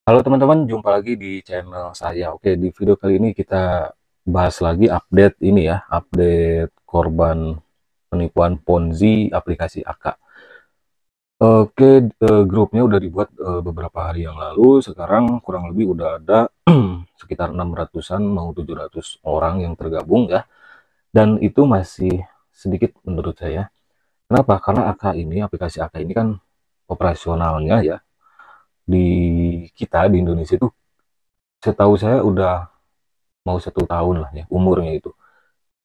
Halo teman-teman, jumpa lagi di channel saya. Oke, di video kali ini kita bahas lagi update ini ya, update korban penipuan Ponzi aplikasi AK. Oke, grupnya udah dibuat beberapa hari yang lalu. Sekarang kurang lebih udah ada sekitar 600-an mau 700 orang yang tergabung ya. Dan itu masih sedikit menurut saya. Kenapa? Karena AK ini, aplikasi AK ini kan operasionalnya ya di kita di Indonesia itu setahu saya udah mau 1 tahun lah ya umurnya itu.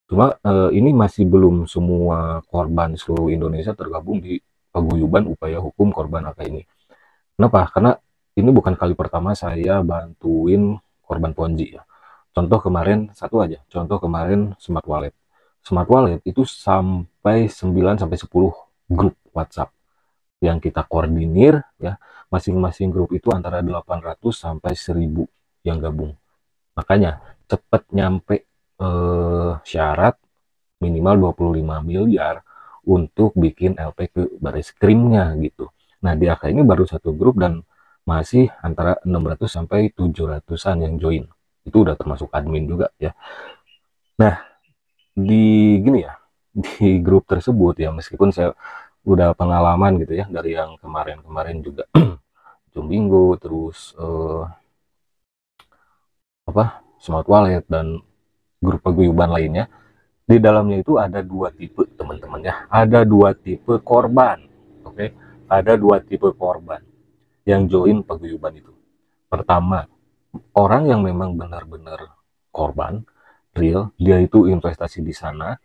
Cuma ini masih belum semua korban seluruh Indonesia tergabung di paguyuban upaya hukum korban AK ini. Kenapa? Karena ini bukan kali pertama saya bantuin korban Ponzi ya. Contoh kemarin satu aja, contoh kemarin Smart Wallet. Smart Wallet itu sampai 9 sampai 10 grup WhatsApp yang kita koordinir ya. Masing-masing grup itu antara 800 sampai 1000 yang gabung. Makanya cepat nyampe syarat minimal 25 miliar untuk bikin LP ke baris krimnya gitu. Nah, di AK ini baru satu grup dan masih antara 600 sampai 700-an yang join. Itu udah termasuk admin juga ya. Nah, di gini ya, di grup tersebut ya meskipun saya udah pengalaman gitu ya dari yang kemarin-kemarin juga Jumbingo terus Smart Wallet dan grup paguyuban lainnya. Di dalamnya itu ada dua tipe teman-teman ya. Ada dua tipe korban. Oke. Ada dua tipe korban yang join paguyuban itu. Pertama, orang yang memang benar-benar korban real, dia itu investasi di sana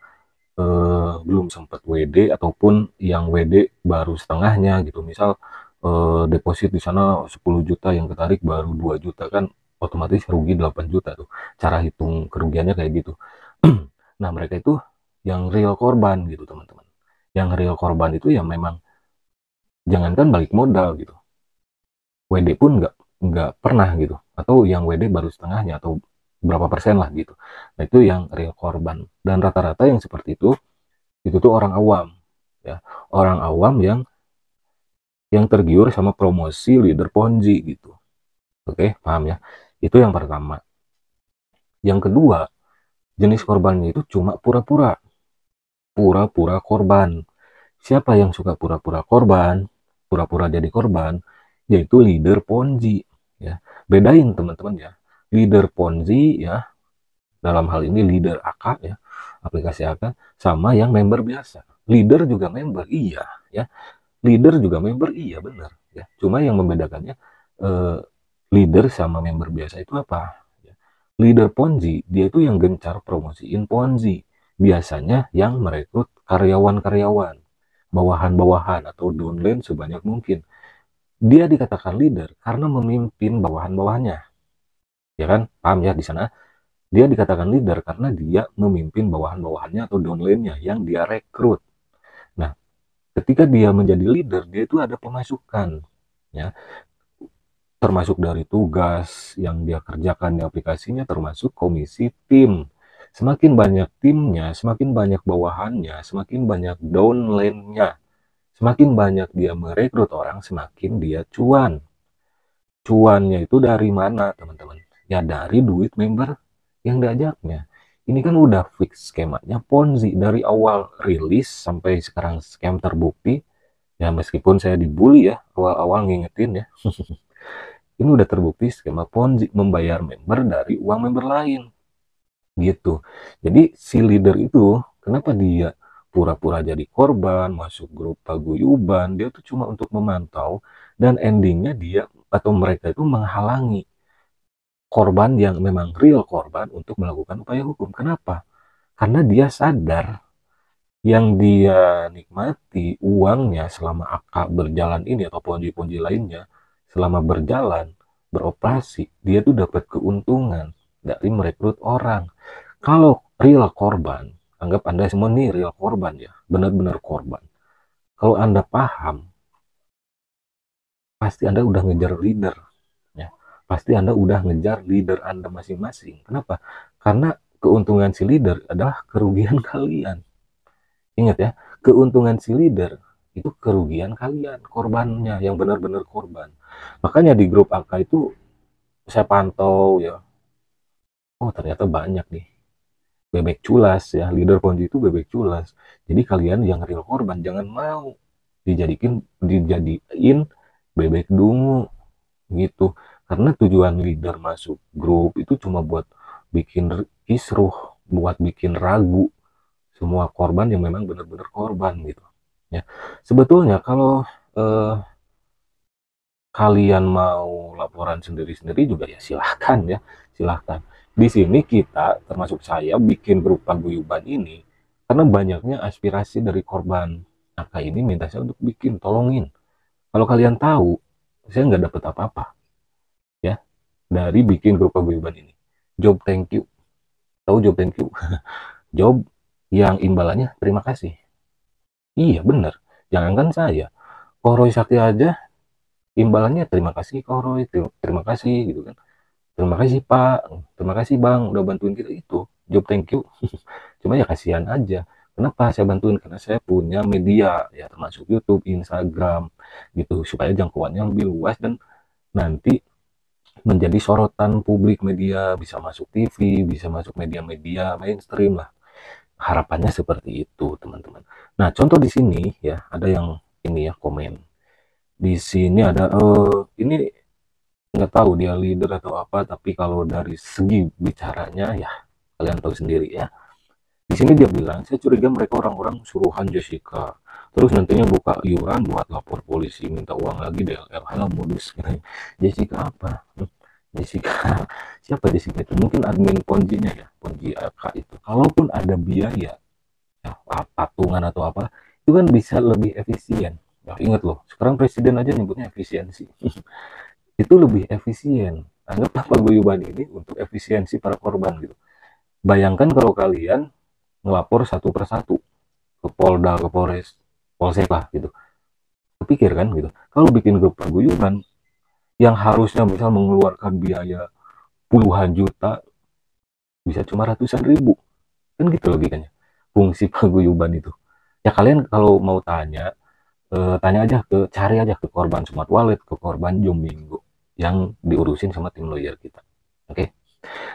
belum sempat WD ataupun yang WD baru setengahnya gitu. Misal deposit di sana 10 juta yang ketarik baru 2 juta kan otomatis rugi 8 juta tuh. Cara hitung kerugiannya kayak gitu. Nah, mereka itu yang real korban gitu, teman-teman. Yang real korban itu yang memang jangankan balik modal gitu. WD pun nggak pernah gitu. Atau yang WD baru setengahnya atau berapa persen lah gitu. Nah, itu yang real korban. Dan rata-rata yang seperti itu tuh orang awam ya. Orang awam yang tergiur sama promosi leader Ponzi gitu. Oke, paham ya? Itu yang pertama. Yang kedua, jenis korbannya itu cuma pura-pura. Pura-pura korban. Siapa yang suka pura-pura korban, pura-pura jadi korban, yaitu leader Ponzi. Ya, bedain teman-teman ya, leader Ponzi ya, dalam hal ini leader AK ya, aplikasi AK, sama yang member biasa. Leader juga member, iya ya, leader juga member, iya benar. Ya, cuma yang membedakannya eh, leader sama member biasa itu apa? Ya. Leader Ponzi dia itu yang gencar promosiin Ponzi, biasanya yang merekrut karyawan-karyawan bawahan-bawahan atau downline sebanyak mungkin. Dia dikatakan leader karena memimpin bawahan-bawahannya. Ya kan? Paham ya di sana? Dia dikatakan leader karena dia memimpin bawahan-bawahannya atau downline-nya yang dia rekrut. Nah, ketika dia menjadi leader, dia itu ada pemasukan. Ya, termasuk dari tugas yang dia kerjakan di aplikasinya, termasuk komisi tim. Semakin banyak timnya, semakin banyak bawahannya, semakin banyak downline-nya. Semakin banyak dia merekrut orang, semakin dia cuan. Cuannya itu dari mana, teman-teman? Ya dari duit member yang diajaknya. Ini kan udah fix skemanya Ponzi dari awal rilis sampai sekarang scam terbukti. Ya meskipun saya dibully ya awal-awal ngingetin ya. Ini udah terbukti skema Ponzi membayar member dari uang member lain. Gitu. Jadi si leader itu kenapa dia pura-pura jadi korban, masuk grup paguyuban, dia tuh cuma untuk memantau dan endingnya dia atau mereka itu menghalangi korban yang memang real korban untuk melakukan upaya hukum. Kenapa? Karena dia sadar yang dia nikmati uangnya selama AK berjalan ini atau ponji-ponji lainnya selama berjalan beroperasi, dia tuh dapat keuntungan dari merekrut orang. Kalau real korban, anggap Anda semua nih real korban ya, benar-benar korban. Kalau Anda paham, pasti Anda udah ngejar leader. Ya. Pasti Anda udah ngejar leader Anda masing-masing. Kenapa? Karena keuntungan si leader adalah kerugian kalian. Ingat ya, keuntungan si leader itu kerugian kalian, korbannya yang benar-benar korban. Makanya di grup AK itu saya pantau ya, oh ternyata banyak nih bebek culas ya, leader Ponzi itu bebek culas. Jadi kalian yang real korban jangan mau dijadiin bebek dungu gitu. Karena tujuan leader masuk grup itu cuma buat bikin kisruh, buat bikin ragu semua korban yang memang benar-benar korban gitu. Ya, sebetulnya kalau eh, kalian mau laporan sendiri-sendiri juga ya silahkan ya, silahkan. Di sini kita, termasuk saya, bikin grup paguyuban ini karena banyaknya aspirasi dari korban. Maka ini minta saya untuk bikin, tolongin. Kalau kalian tahu, saya nggak dapat apa-apa ya dari bikin grup paguyuban ini. Job thank you. Tahu job thank you? Job yang imbalannya terima kasih. Iya bener. Jangankan saya. Koroy Sakti aja imbalannya terima kasih Koroy, terima kasih gitu kan. Terima kasih Pak, terima kasih Bang udah bantuin kita itu. Job thank you. Cuma ya kasihan aja. Kenapa saya bantuin? Karena saya punya media ya termasuk YouTube, Instagram gitu supaya jangkauannya lebih luas dan nanti menjadi sorotan publik media, bisa masuk TV, bisa masuk media-media mainstream lah. Harapannya seperti itu, teman-teman. Nah, contoh di sini ya, ada yang ini ya komen. Di sini ada ini nggak tahu dia leader atau apa, tapi kalau dari segi bicaranya ya kalian tahu sendiri ya. Di sini dia bilang, saya curiga mereka orang-orang suruhan Jessica. Terus nantinya buka iuran buat lapor polisi, minta uang lagi DLL. Halah modus. Jessica apa? Jessica, siapa Jessica itu? Mungkin admin Ponzi-nya ya, Ponzi AK itu. Kalaupun ada biaya, ya, patungan atau apa, itu kan bisa lebih efisien. Ya, ingat loh, sekarang presiden aja nyebutnya efisiensi. Itu lebih efisien. Anggaplah paguyuban ini untuk efisiensi para korban gitu. Bayangkan kalau kalian ngelapor satu persatu ke Polda, ke Polres, Polsek lah gitu. Kepikir kan gitu. Kalau bikin grup paguyuban yang harusnya misal mengeluarkan biaya puluhan juta bisa cuma ratusan ribu. Kan gitu logikanya. Fungsi paguyuban itu. Ya kalian kalau mau tanya, tanya aja cari aja ke korban Smart Wallet, ke korban Jomingo yang diurusin sama tim lawyer kita. Oke.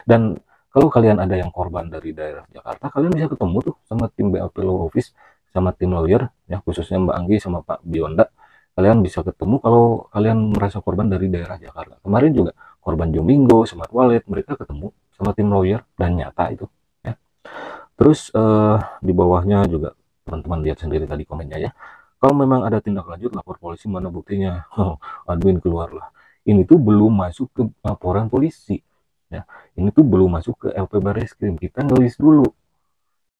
Dan kalau kalian ada yang korban dari daerah Jakarta, kalian bisa ketemu tuh sama tim BLP Law Office, sama tim lawyer, ya khususnya Mbak Anggi sama Pak Bionda. Kalian bisa ketemu kalau kalian merasa korban dari daerah Jakarta. Kemarin juga korban Jomingo, Smart Wallet, mereka ketemu sama tim lawyer dan nyata itu. Ya. Terus di bawahnya juga teman-teman lihat sendiri tadi komennya ya. Kalau memang ada tindak lanjut, lapor polisi, mana buktinya? Oh, admin keluarlah. Ini tuh belum masuk ke laporan polisi. Ya, ini tuh belum masuk ke LP Bareskrim. Kita ngelis dulu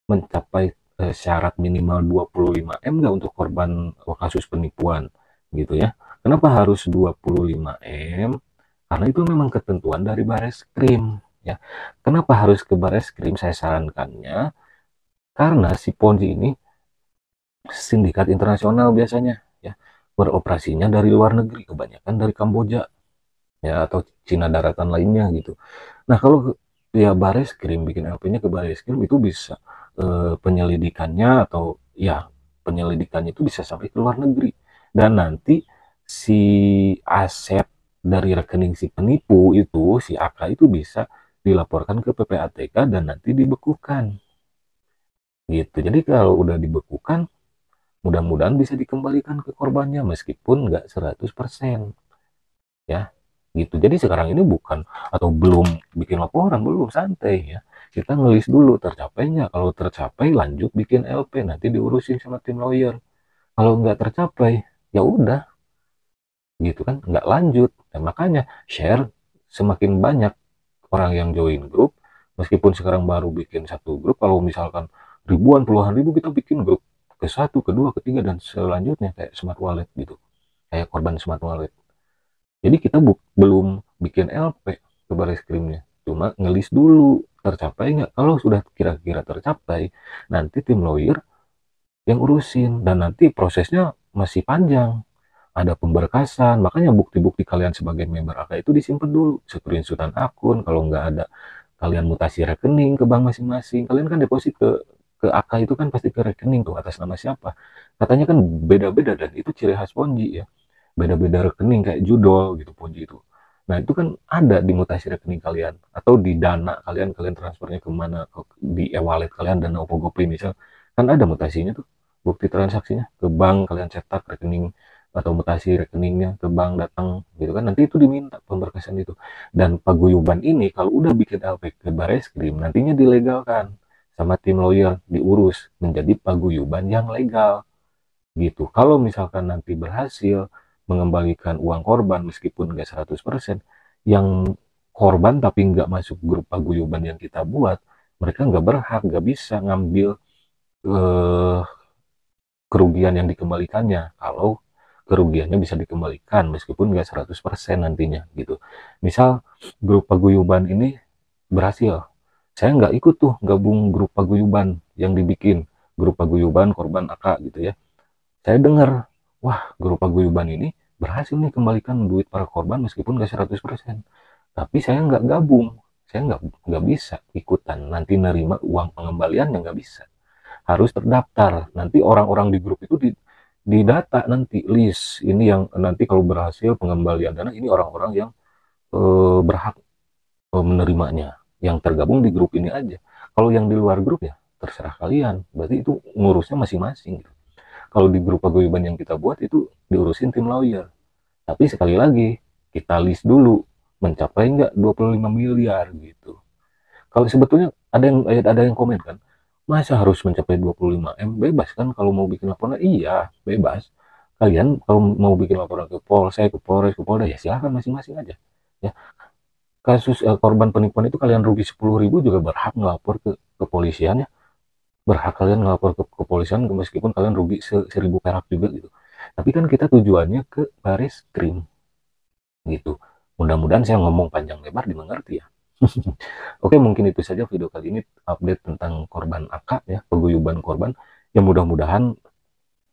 mencapai syarat minimal 25M nggak untuk korban kasus penipuan gitu ya. Kenapa harus 25M? Karena itu memang ketentuan dari Bareskrim ya. Kenapa harus ke Bareskrim? Saya sarankannya karena si Ponzi ini sindikat internasional biasanya ya, beroperasinya dari luar negeri, kebanyakan dari Kamboja ya atau Cina daratan lainnya gitu. Nah kalau ya Bareskrim bikin LP-nya ke Bareskrim itu bisa penyelidikannya atau ya penyelidikannya itu bisa sampai ke luar negeri dan nanti si aset dari rekening si penipu itu si AK itu bisa dilaporkan ke PPATK dan nanti dibekukan gitu. Jadi kalau udah dibekukan mudah-mudahan bisa dikembalikan ke korbannya meskipun nggak 100% ya gitu. Jadi sekarang ini bukan atau belum bikin laporan, belum santai ya. Kita ngelis dulu tercapainya. Kalau tercapai lanjut bikin LP nanti diurusin sama tim lawyer. Kalau nggak tercapai ya udah gitu kan nggak lanjut. Nah, makanya share semakin banyak orang yang join grup meskipun sekarang baru bikin satu grup kalau misalkan ribuan puluhan ribu kita bikin grup ke satu, kedua, ketiga dan selanjutnya kayak Smart Wallet gitu. Kayak korban Smart Wallet. Jadi kita belum bikin LP ke Bareskrimnya, cuma ngelis dulu tercapai nggak. Kalau sudah kira-kira tercapai, nanti tim lawyer yang urusin dan nanti prosesnya masih panjang. Ada pemberkasan, makanya bukti-bukti kalian sebagai member AK itu disimpan dulu, screenshotan akun, kalau nggak ada kalian mutasi rekening ke bank masing-masing, kalian kan deposit ke AK itu kan pasti ke rekening tuh atas nama siapa. Katanya kan beda-beda dan itu ciri khas Ponzi ya beda-beda rekening kayak judol gitu Ponzi itu. Nah, itu kan ada di mutasi rekening kalian atau di dana kalian, kalian transfernya kemana, di e-wallet kalian, Dana OVO GoPay misal, kan ada mutasinya tuh, bukti transaksinya ke bank, kalian cetak rekening atau mutasi rekeningnya ke bank, datang gitu kan, nanti itu diminta pemberkasan itu. Dan paguyuban ini kalau udah bikin LP ke Bareskrim, nantinya dilegalkan sama tim lawyer, diurus menjadi paguyuban yang legal gitu. Kalau misalkan nanti berhasil mengembalikan uang korban meskipun nggak 100%, yang korban tapi nggak masuk grup paguyuban yang kita buat, mereka nggak berhak, nggak bisa ngambil eh, kerugian yang dikembalikannya. Kalau kerugiannya bisa dikembalikan meskipun nggak 100% nantinya gitu. Misal grup paguyuban ini berhasil, saya nggak ikut tuh gabung grup paguyuban yang dibikin, grup paguyuban korban AK gitu ya. Saya dengar, wah, grup paguyuban ini berhasil nih kembalikan duit para korban meskipun nggak 100%. Tapi saya nggak gabung, saya nggak bisa ikutan. Nanti nerima uang pengembalian yang nggak bisa. Harus terdaftar. Nanti orang-orang di grup itu di data nanti list ini yang nanti kalau berhasil pengembalian dana, ini orang-orang yang berhak menerimanya. Yang tergabung di grup ini aja. Kalau yang di luar grup ya terserah kalian. Berarti itu ngurusnya masing-masing gitu. Kalau di grup paguyuban yang kita buat itu diurusin tim lawyer. Tapi sekali lagi, kita list dulu mencapai nggak 25 miliar gitu. Kalau sebetulnya ada yang komen kan, masa harus mencapai 25 M? Bebas kan kalau mau bikin laporan? Iya, bebas. Kalian kalau mau bikin laporan ke Polsek, ke Polres, ke Polda, ya silahkan masing-masing aja. Ya, kasus korban penipuan itu kalian rugi 10.000 juga berhak ngelapor ke kepolisian ya. Berhak kalian ngelapor ke kepolisian meskipun kalian rugi 1.000 perak juga gitu. Tapi kan kita tujuannya ke baris krim gitu. Mudah-mudahan saya ngomong panjang lebar dimengerti ya. Oke, mungkin itu saja video kali ini, update tentang korban AK ya, paguyuban korban. Yang mudah-mudahan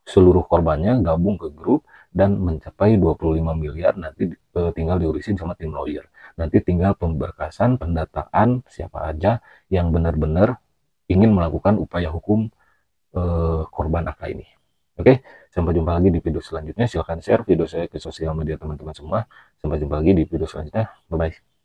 seluruh korbannya gabung ke grup dan mencapai 25 miliar, nanti tinggal diurusin sama tim lawyer. Nanti tinggal pemberkasan, pendataan siapa aja yang benar-benar ingin melakukan upaya hukum korban AK ini. Oke, sampai jumpa lagi di video selanjutnya. Silahkan share video saya ke sosial media teman-teman semua. Sampai jumpa lagi di video selanjutnya. Bye-bye.